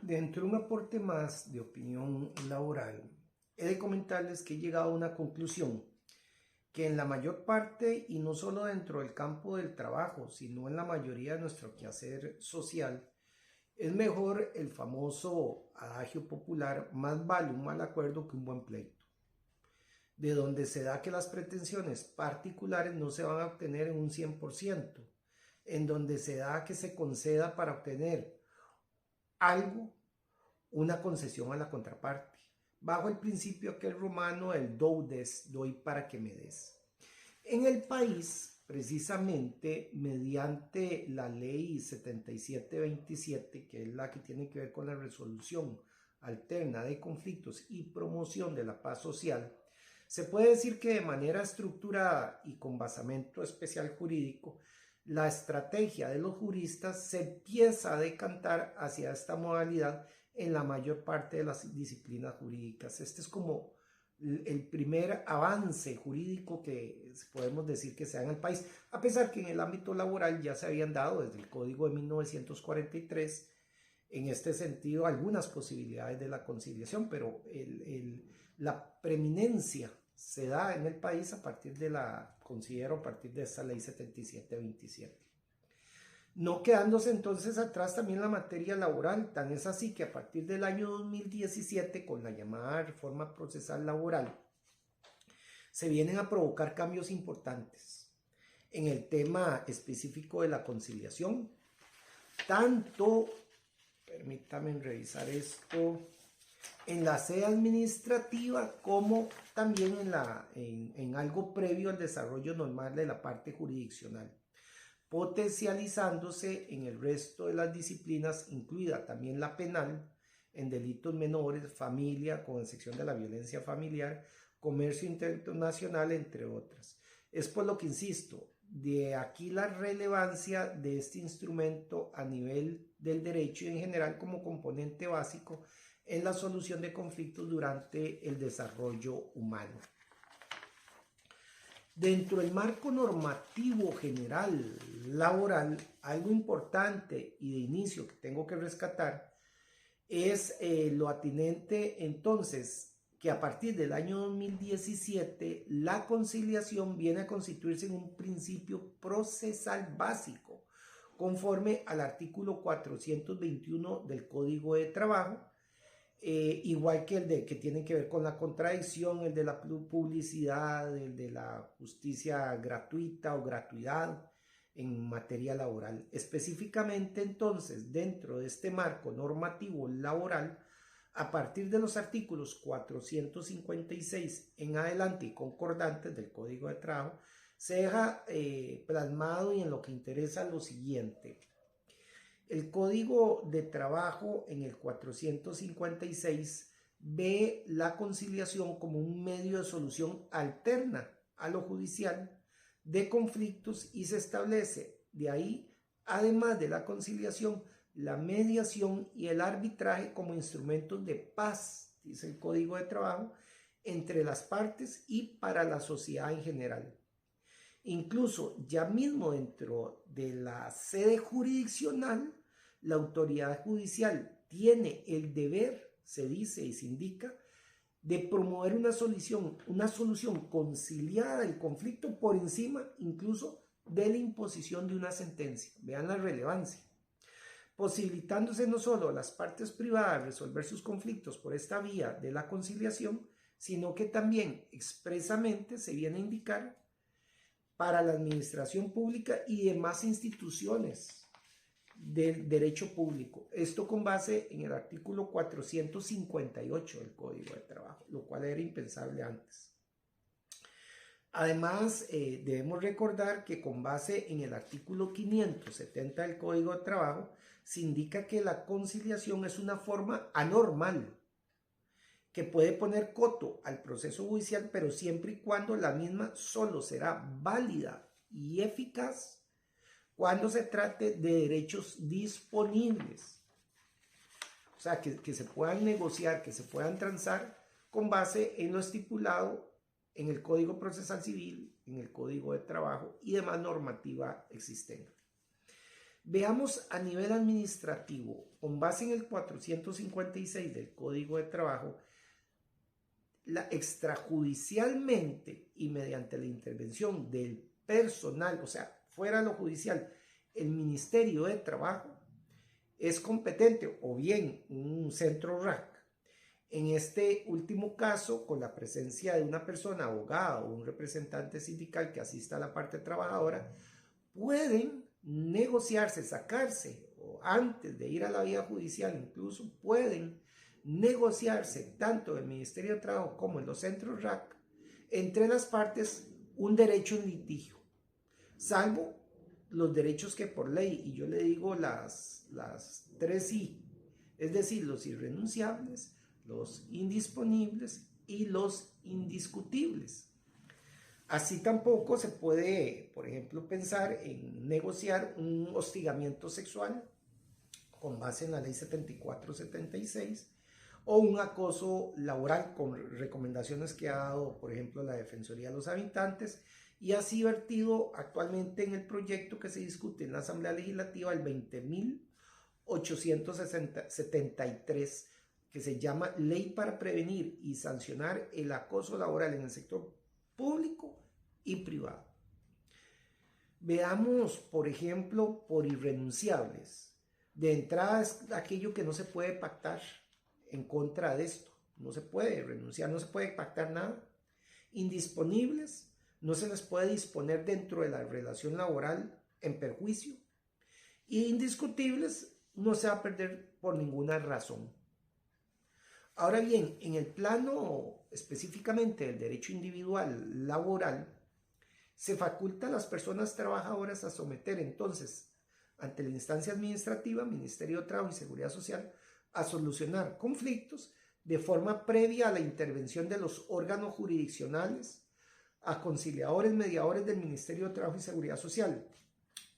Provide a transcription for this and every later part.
Dentro de un aporte más de opinión laboral, he de comentarles que he llegado a una conclusión, que en la mayor parte, y no solo dentro del campo del trabajo, sino en la mayoría de nuestro quehacer social, es mejor el famoso adagio popular: más vale un mal acuerdo que un buen pleito, de donde se da que las pretensiones particulares no se van a obtener en un 100%, en donde se da que se conceda para obtener algo una concesión a la contraparte, bajo el principio aquel romano, el do des, doy para que me des. En el país, precisamente mediante la ley 7727, que es la que tiene que ver con la resolución alterna de conflictos y promoción de la paz social, se puede decir que de manera estructurada y con basamento especial jurídico, la estrategia de los juristas se empieza a decantar hacia esta modalidad en la mayor parte de las disciplinas jurídicas. Este es como el primer avance jurídico que podemos decir que se da en el país, a pesar que en el ámbito laboral ya se habían dado desde el Código de 1943, en este sentido, algunas posibilidades de la conciliación, pero la preeminencia se da en el país a partir de considero a partir de esta ley 7727. No quedándose entonces atrás también la materia laboral, tan es así que a partir del año 2017, con la llamada reforma procesal laboral, se vienen a provocar cambios importantes en el tema específico de la conciliación, tanto, permítanme revisar esto, en la sede administrativa como también en algo previo al desarrollo normal de la parte jurisdiccional, potencializándose en el resto de las disciplinas, incluida también la penal, en delitos menores, familia, con excepción de la violencia familiar, comercio internacional, entre otras. Es por lo que insisto, de aquí la relevancia de este instrumento a nivel del derecho y en general como componente básico en la solución de conflictos durante el desarrollo humano. Dentro del marco normativo general laboral, algo importante y de inicio que tengo que rescatar es lo atinente entonces que a partir del año 2017 la conciliación viene a constituirse en un principio procesal básico conforme al artículo 421 del Código de Trabajo, igual que el que tiene que ver con la contradicción, el de la publicidad, el de la justicia gratuita o gratuidad en materia laboral. Específicamente entonces, dentro de este marco normativo laboral, a partir de los artículos 456 en adelante y concordantes del Código de Trabajo, se deja plasmado y en lo que interesa lo siguiente. El Código de Trabajo en el 456 ve la conciliación como un medio de solución alterna a lo judicial de conflictos y se establece de ahí, además de la conciliación, la mediación y el arbitraje como instrumentos de paz, dice el Código de Trabajo, entre las partes y para la sociedad en general. Incluso ya mismo dentro de la sede jurisdiccional, la autoridad judicial tiene el deber, se dice y se indica, de promover una solución conciliada del conflicto por encima incluso de la imposición de una sentencia. Vean la relevancia. Posibilitándose no solo a las partes privadas resolver sus conflictos por esta vía de la conciliación, sino que también expresamente se viene a indicar para la administración pública y demás instituciones del derecho público. Esto con base en el artículo 458 del Código de Trabajo, lo cual era impensable antes. Además, debemos recordar que con base en el artículo 570 del Código de Trabajo, se indica que la conciliación es una forma anormal que puede poner coto al proceso judicial, pero siempre y cuando la misma solo será válida y eficaz cuando se trate de derechos disponibles. O sea, que se puedan negociar, que se puedan transar con base en lo estipulado en el Código Procesal Civil, en el Código de Trabajo y demás normativa existente. Veamos a nivel administrativo, con base en el 456 del Código de Trabajo, extrajudicialmente y mediante la intervención del personal, o sea, fuera lo judicial, el Ministerio de Trabajo es competente, o bien un centro RAC. En este último caso, con la presencia de una persona abogada o un representante sindical que asista a la parte trabajadora, pueden negociarse, sacarse, o antes de ir a la vía judicial incluso, pueden negociarse tanto en el Ministerio de Trabajo como en los centros RAC entre las partes un derecho en litigio, salvo los derechos que por ley, y yo le digo las 3I, es decir, los irrenunciables, los indisponibles y los indiscutibles. Así tampoco se puede, por ejemplo, pensar en negociar un hostigamiento sexual con base en la ley 7476 o un acoso laboral con recomendaciones que ha dado, por ejemplo, la Defensoría de los Habitantes y así vertido actualmente en el proyecto que se discute en la Asamblea Legislativa el 20.873, que se llama Ley para prevenir y sancionar el acoso laboral en el sector público y privado. Veamos, por ejemplo, por irrenunciables. De entrada es aquello que no se puede pactar en contra de esto. No se puede renunciar, no se puede pactar nada. Indisponibles, no se les puede disponer dentro de la relación laboral en perjuicio. Y indiscutibles, no se va a perder por ninguna razón. Ahora bien, en el plano específicamente del derecho individual laboral, se faculta a las personas trabajadoras a someter entonces ante la instancia administrativa, Ministerio de Trabajo y Seguridad Social, a solucionar conflictos de forma previa a la intervención de los órganos jurisdiccionales, a conciliadores, mediadores del Ministerio de Trabajo y Seguridad Social,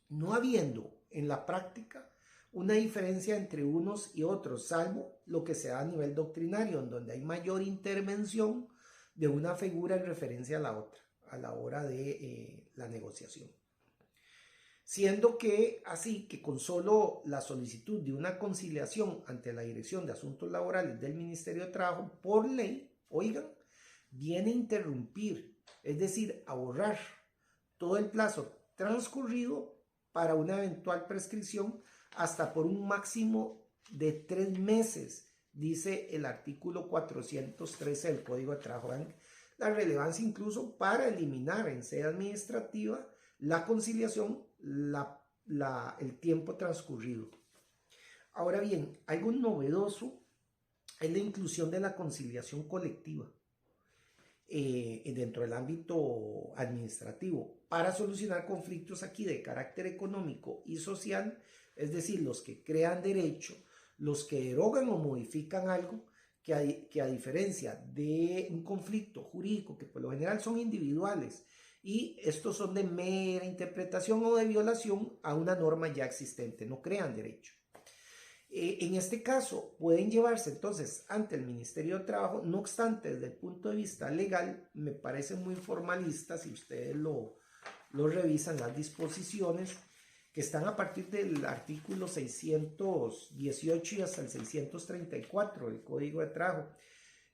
no habiendo en la práctica una diferencia entre unos y otros, salvo lo que se da a nivel doctrinario, en donde hay mayor intervención de una figura en referencia a la otra a la hora de la negociación. Siendo que así que con solo la solicitud de una conciliación ante la Dirección de Asuntos Laborales del Ministerio de Trabajo, por ley, oigan, viene a interrumpir, es decir, a borrar todo el plazo transcurrido para una eventual prescripción hasta por un máximo de 3 meses, dice el artículo 413 del Código de Trabajo. La relevancia incluso para eliminar en sede administrativa la conciliación, el tiempo transcurrido. Ahora bien, algo novedoso es la inclusión de la conciliación colectiva dentro del ámbito administrativo para solucionar conflictos aquí de carácter económico y social, es decir, los que crean derecho, los que derogan o modifican algo, que a diferencia de un conflicto jurídico que por lo general son individuales y estos son de mera interpretación o de violación a una norma ya existente, no crean derecho. En este caso pueden llevarse entonces ante el Ministerio de Trabajo, no obstante desde el punto de vista legal me parece muy formalista si ustedes lo revisan las disposiciones que están a partir del artículo 618 y hasta el 634 del Código de Trabajo.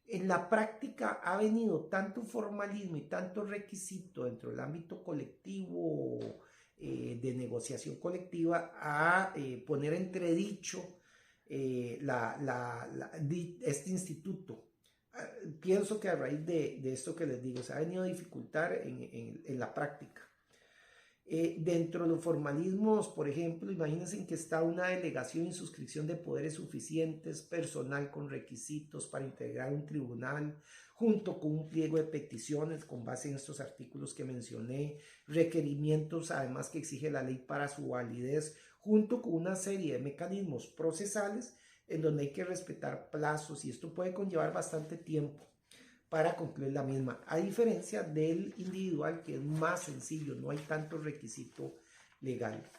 En la práctica ha venido tanto formalismo y tanto requisito dentro del ámbito colectivo de negociación colectiva a poner entredicho este instituto. Pienso que a raíz de esto que les digo se ha venido a dificultar en la práctica. Dentro de los formalismos, por ejemplo, imagínense que está una delegación y suscripción de poderes suficientes, personal con requisitos para integrar un tribunal, junto con un pliego de peticiones con base en estos artículos que mencioné, requerimientos además que exige la ley para su validez, junto con una serie de mecanismos procesales en donde hay que respetar plazos y esto puede conllevar bastante tiempo para concluir la misma, a diferencia del individual que es más sencillo, no hay tanto requisito legal.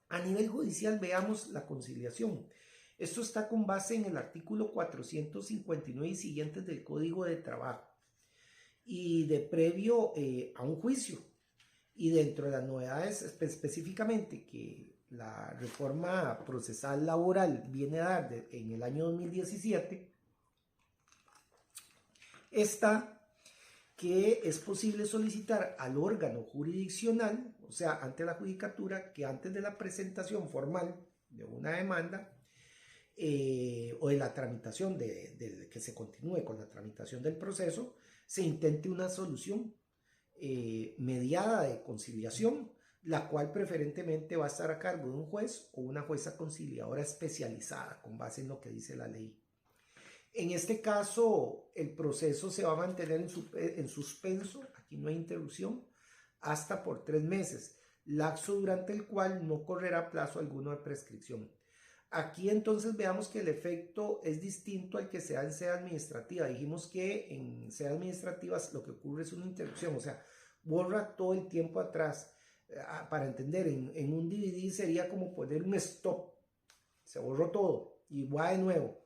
A nivel judicial veamos la conciliación. Esto está con base en el artículo 459 y siguientes del Código de Trabajo y de previo a un juicio. Y dentro de las novedades específicamente que la reforma procesal laboral viene a dar en el año 2017, está que es posible solicitar al órgano jurisdiccional, o sea, ante la judicatura, que antes de la presentación formal de una demanda o de la tramitación, que se continúe con la tramitación del proceso, se intente una solución mediada de conciliación, la cual preferentemente va a estar a cargo de un juez o una jueza conciliadora especializada con base en lo que dice la ley. En este caso, el proceso se va a mantener en suspenso, aquí no hay interrupción, hasta por 3 meses, lapso durante el cual no correrá plazo alguno de prescripción. Aquí entonces veamos que el efecto es distinto al que se da en sede administrativa. Dijimos que en sede administrativa lo que ocurre es una interrupción, o sea, borra todo el tiempo atrás. Para entender, en un DVD sería como poner un stop, se borró todo y va de nuevo.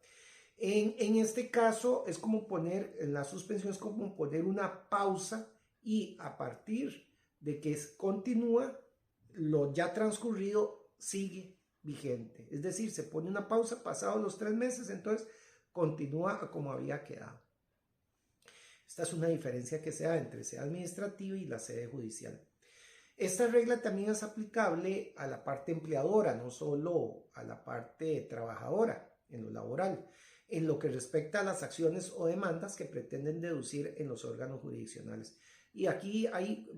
En este caso es como poner, en la suspensión es como poner una pausa y a partir de que continúa, lo ya transcurrido sigue vigente. Es decir, se pone una pausa pasados los 3 meses, entonces continúa como había quedado. Esta es una diferencia que se da entre sede administrativa y la sede judicial. Esta regla también es aplicable a la parte empleadora, no solo a la parte trabajadora en lo laboral, en lo que respecta a las acciones o demandas que pretenden deducir en los órganos jurisdiccionales. Y aquí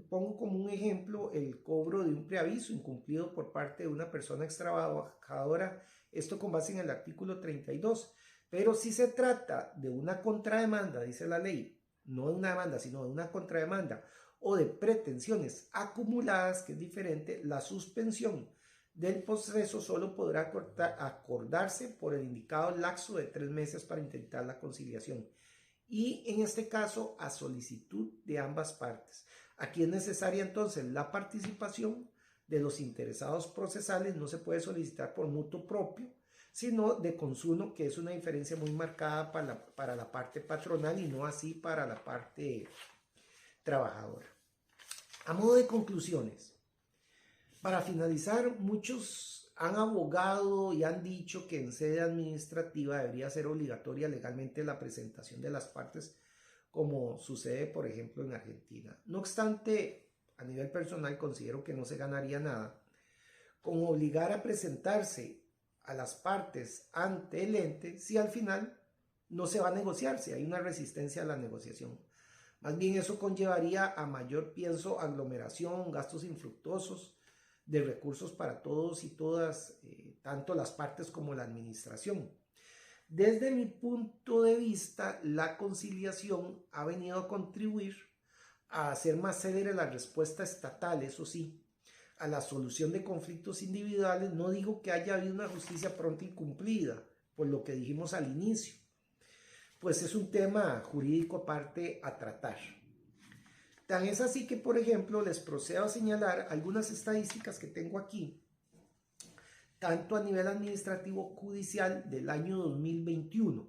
pongo como un ejemplo el cobro de un preaviso incumplido por parte de una persona extrabajadora, esto con base en el artículo 32. Pero si se trata de una contrademanda, dice la ley, no de una demanda, sino de una contrademanda, o de pretensiones acumuladas, que es diferente, la suspensión del proceso solo podrá acordarse por el indicado lapso de 3 meses para intentar la conciliación. Y en este caso, a solicitud de ambas partes. Aquí es necesaria entonces la participación de los interesados procesales. No se puede solicitar por mutuo propio, sino de consumo, que es una diferencia muy marcada para la parte patronal y no así para la parte trabajadora. A modo de conclusiones, para finalizar, muchos han abogado y han dicho que en sede administrativa debería ser obligatoria legalmente la presentación de las partes, como sucede, por ejemplo, en Argentina. No obstante, a nivel personal considero que no se ganaría nada con obligar a presentarse a las partes ante el ente si al final no se va a negociar, si hay una resistencia a la negociación. Más bien eso conllevaría a mayor, pienso, aglomeración, gastos infructuosos de recursos para todos y todas, tanto las partes como la administración. Desde mi punto de vista, la conciliación ha venido a contribuir a hacer más célere la respuesta estatal, eso sí, a la solución de conflictos individuales. No digo que haya habido una justicia pronta y cumplida, por lo que dijimos al inicio, pues es un tema jurídico aparte a tratar. Tan es así que, por ejemplo, les procedo a señalar algunas estadísticas que tengo aquí, tanto a nivel administrativo judicial del año 2021.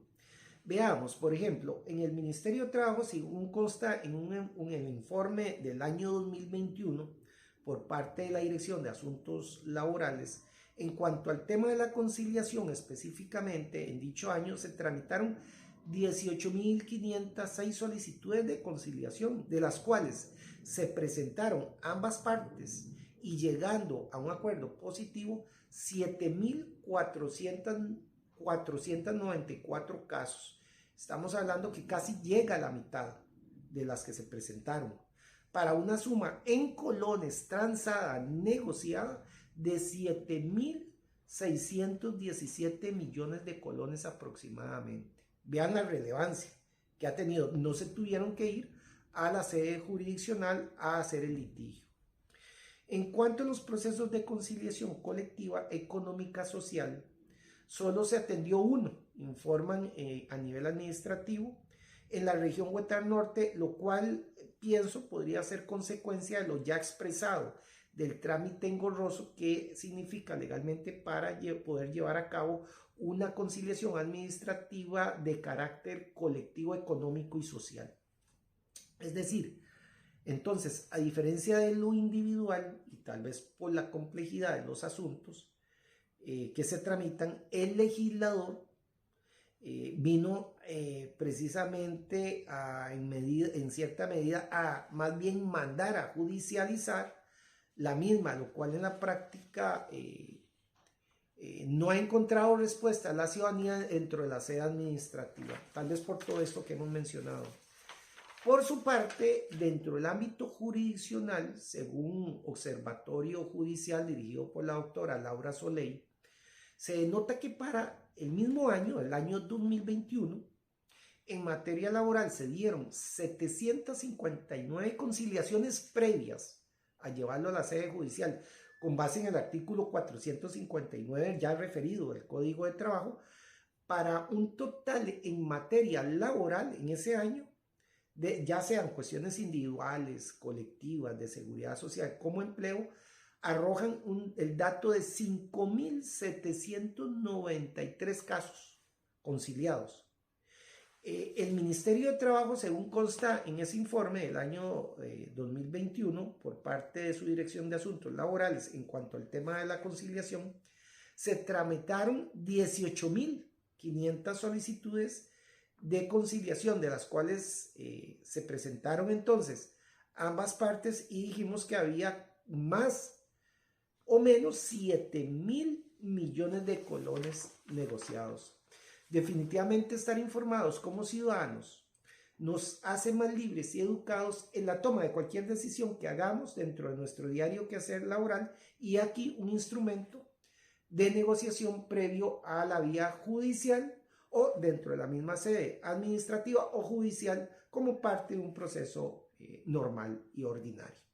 Veamos, por ejemplo, en el Ministerio de Trabajo, según consta en el informe del año 2021 por parte de la Dirección de Asuntos Laborales, en cuanto al tema de la conciliación específicamente, en dicho año se tramitaron 18.506 solicitudes de conciliación, de las cuales se presentaron ambas partes y llegando a un acuerdo positivo 7.494 casos. Estamos hablando que casi llega a la mitad de las que se presentaron, para una suma en colones transada negociada de 7.617 millones de colones aproximadamente. Vean la relevancia que ha tenido. No se tuvieron que ir a la sede jurisdiccional a hacer el litigio. En cuanto a los procesos de conciliación colectiva económica social, solo se atendió uno, informan a nivel administrativo, en la región Huetar Norte, lo cual pienso podría ser consecuencia de lo ya expresado, del trámite engorroso que significa legalmente para poder llevar a cabo una conciliación administrativa de carácter colectivo, económico y social. Es decir, Entonces, a diferencia de lo individual, y tal vez por la complejidad de los asuntos que se tramitan, el legislador vino precisamente en cierta medida a más bien mandar a judicializar la misma, lo cual en la práctica no ha encontrado respuesta a la ciudadanía dentro de la sede administrativa, tal vez por todo esto que hemos mencionado. Por su parte, dentro del ámbito jurisdiccional, según Observatorio Judicial dirigido por la doctora Laura Soleil, se denota que para el mismo año, el año 2021, en materia laboral se dieron 759 conciliaciones previas a llevarlo a la sede judicial, con base en el artículo 459 ya referido del Código de Trabajo, para un total en materia laboral en ese año, ya sean cuestiones individuales, colectivas, de seguridad social, como empleo, arrojan el dato de 5.793 casos conciliados. El Ministerio de Trabajo, según consta en ese informe del año 2021, por parte de su Dirección de Asuntos Laborales, en cuanto al tema de la conciliación, se tramitaron 18.500 solicitudes de conciliación, de las cuales se presentaron entonces ambas partes, y dijimos que había más o menos 7.000 millones de colones negociados. Definitivamente estar informados como ciudadanos nos hace más libres y educados en la toma de cualquier decisión que hagamos dentro de nuestro diario quehacer laboral, y aquí un instrumento de negociación previo a la vía judicial o dentro de la misma sede administrativa o judicial como parte de un proceso normal y ordinario.